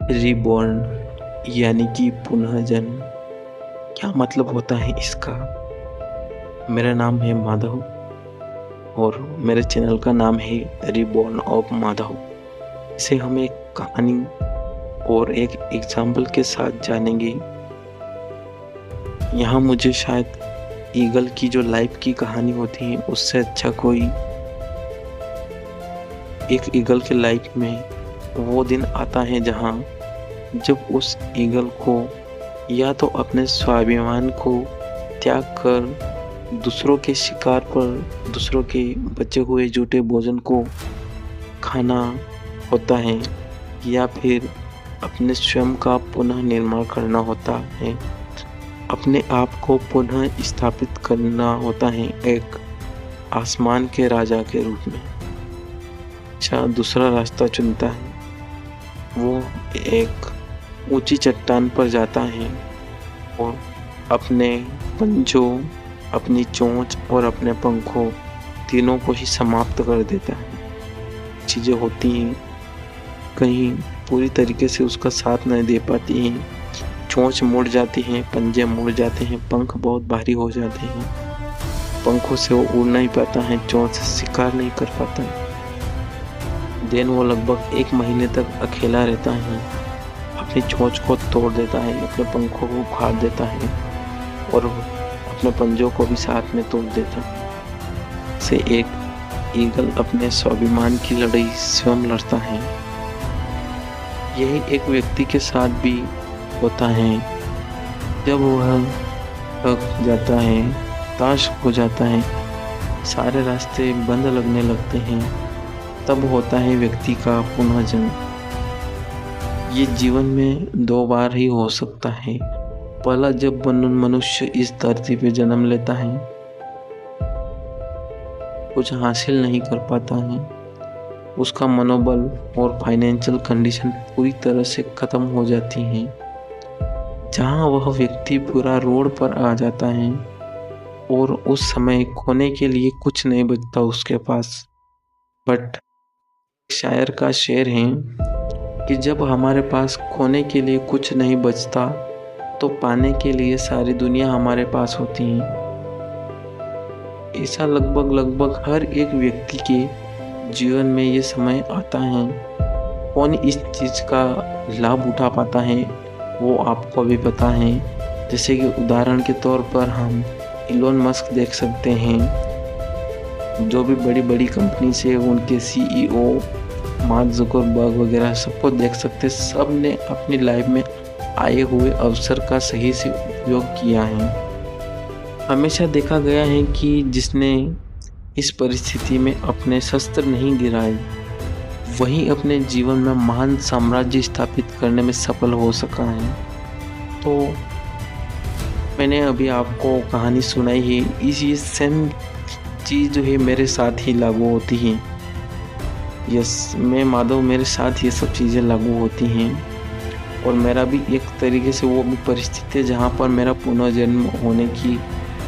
Reborn यानी कि पुनः जन्म, क्या मतलब होता है इसका? मेरा नाम है माधव और मेरे चैनल का नाम है रीबॉर्न ऑफ माधव। इसे हम एक कहानी और एक एग्जाम्पल के साथ जानेंगे। यहाँ मुझे शायद ईगल की जो लाइफ की कहानी होती है उससे अच्छा कोई एक ईगल के लाइफ में वो दिन आता है जहाँ जब उस ईगल को या तो अपने स्वाभिमान को त्याग कर दूसरों के शिकार पर दूसरों के बचे हुए झूठे भोजन को खाना होता है या फिर अपने स्वयं का पुनः निर्माण करना होता है, अपने आप को पुनः स्थापित करना होता है एक आसमान के राजा के रूप में। अच्छा, दूसरा रास्ता चुनता है। वो एक ऊंची चट्टान पर जाता है और अपने पंजों, अपनी चोंच और अपने पंखों तीनों को ही समाप्त कर देता है। चीज़ें होती हैं, कहीं पूरी तरीके से उसका साथ नहीं दे पाती हैं। चोंच मुड़ जाती है, पंजे मुड़ जाते हैं, पंख बहुत भारी हो जाते हैं, पंखों से वो उड़ नहीं पाता है, चोंच से शिकार नहीं कर पाता है। देन वो लगभग 1 महीने तक अकेला रहता है, अपनी चोंच को तोड़ देता है, अपने पंखों को उखाड़ देता है और अपने पंजों को भी साथ में तोड़ देता है। से एक ईगल अपने स्वाभिमान की लड़ाई स्वयं लड़ता है। यही एक व्यक्ति के साथ भी होता है। जब वह थक जाता है, हताश हो जाता है, सारे रास्ते बंद लगने लगते हैं, तब होता है व्यक्ति का पुनः जन्म। ये जीवन में 2 बार ही हो सकता है। पहला जब मनुष्य इस धरती पे जन्म लेता है, कुछ हासिल नहीं कर पाता है, उसका मनोबल और फाइनेंशियल कंडीशन पूरी तरह से खत्म हो जाती है, जहाँ वह व्यक्ति पूरा रोड पर आ जाता है और उस समय खोने के लिए कुछ नहीं बचता उसके पास। बट शायर का शेर है कि जब हमारे पास खोने के लिए कुछ नहीं बचता तो पाने के लिए सारी दुनिया हमारे पास होती है। ऐसा लगभग हर एक व्यक्ति के जीवन में ये समय आता है। कौन इस चीज़ का लाभ उठा पाता है वो आपको भी पता है। जैसे कि उदाहरण के तौर पर हम इलोन मस्क देख सकते हैं, जो भी बड़ी बड़ी कंपनी से उनके सीईओ मार्क जुकरबर्ग वगैरह सबको देख सकते, सब ने अपनी लाइफ में आए हुए अवसर का सही से उपयोग किया है। हमेशा देखा गया है कि जिसने इस परिस्थिति में अपने शस्त्र नहीं गिराए वही अपने जीवन में महान साम्राज्य स्थापित करने में सफल हो सका है। तो मैंने अभी आपको कहानी सुनाई है, ये सेम चीज़ जो है मेरे साथ ही लागू होती है। यस, मैं माधव, मेरे साथ ये सब चीज़ें लागू होती हैं और मेरा भी एक तरीके से वो भी परिस्थिति है जहाँ पर मेरा पुनर्जन्म होने की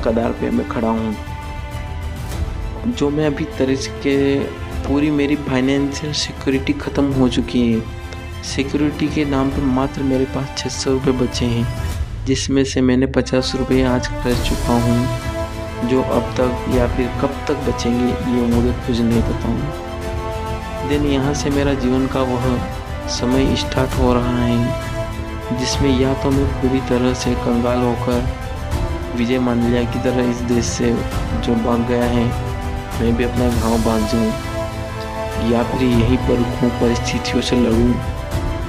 कगार पे मैं खड़ा हूँ। जो मैं अभी तरीके पूरी मेरी फाइनेंशियल सिक्योरिटी ख़त्म हो चुकी है। सिक्योरिटी के नाम पर मात्र मेरे पास 600 रुपये बचे हैं, जिसमें से मैंने 50 रुपये आज खर्च चुका हूँ। जो अब तक या फिर कब तक बचेंगे ये मुझे कुछ नहीं पता है। देन यहाँ से मेरा जीवन का वह समय स्टार्ट हो रहा है जिसमें या तो मैं पूरी तरह से कंगाल होकर विजय माल्या की तरह इस देश से जो भाग गया है, मैं भी अपना गाँव भाग जाऊँ, या फिर यहीं पर रुकूँ, परिस्थितियों से लड़ूँ,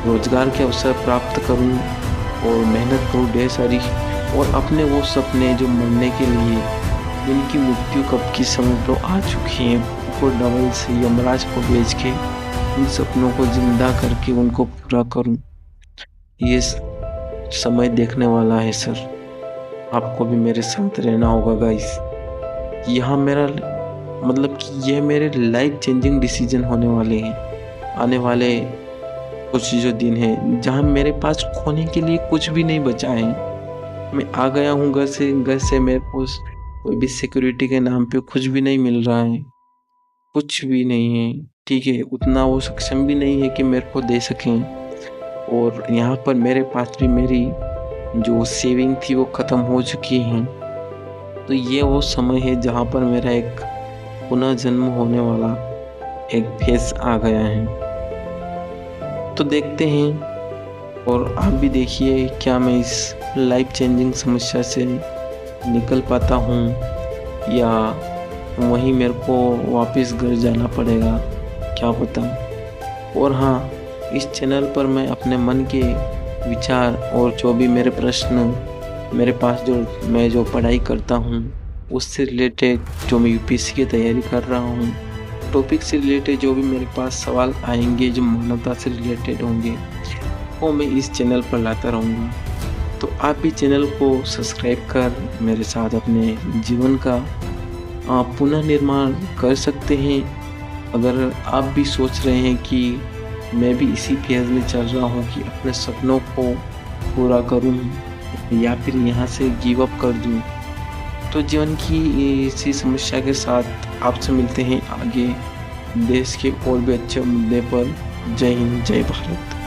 रोजगार के अवसर प्राप्त करूँ और मेहनत करूँ ढेर सारी, और अपने वो सपने जो मरने के लिए जिनकी मृत्यु कब की समय तो आ चुकी है, उनको डबल से यमराज को भेज के उन सपनों को जिंदा करके उनको पूरा करूं। ये समय देखने वाला है सर, आपको भी मेरे साथ रहना होगा गाइस। यहाँ मेरा मतलब कि ये मेरे लाइफ चेंजिंग डिसीजन होने वाले हैं। आने वाले कुछ जो दिन हैं जहाँ मेरे पास खोने के लिए कुछ भी नहीं बचा है। मैं आ गया हूँ घर से मेरे पास कोई भी सिक्योरिटी के नाम पे कुछ भी नहीं मिल रहा है, कुछ भी नहीं है, ठीक है, उतना वो सक्षम भी नहीं है कि मेरे को दे सकें। और यहाँ पर मेरे पास भी मेरी जो सेविंग थी वो ख़त्म हो चुकी है। तो ये वो समय है जहाँ पर मेरा एक पुनः जन्म होने वाला एक फेज़ आ गया है। तो देखते हैं और आप भी देखिए क्या मैं इस लाइफ चेंजिंग समस्या से निकल पाता हूँ या वहीं मेरे को वापस घर जाना पड़ेगा, क्या पता। और हाँ, इस चैनल पर मैं अपने मन के विचार और जो भी मेरे प्रश्न मेरे पास मैं जो पढ़ाई करता हूँ उससे रिलेटेड, जो मैं यूपीएससी की तैयारी कर रहा हूँ, टॉपिक से रिलेटेड जो भी मेरे पास सवाल आएंगे जो मानवता से रिलेटेड होंगे वो मैं इस चैनल पर लाता रहूँगा। तो आप भी चैनल को सब्सक्राइब कर मेरे साथ अपने जीवन का पुनः निर्माण कर सकते हैं। अगर आप भी सोच रहे हैं कि मैं भी इसी फेज़ में चल रहा हूँ कि अपने सपनों को पूरा करूँ या फिर यहाँ से गिव अप कर दूँ, तो जीवन की इसी समस्या के साथ आपसे मिलते हैं आगे देश के और भी अच्छे मुद्दे पर। जय हिंद, जय भारत।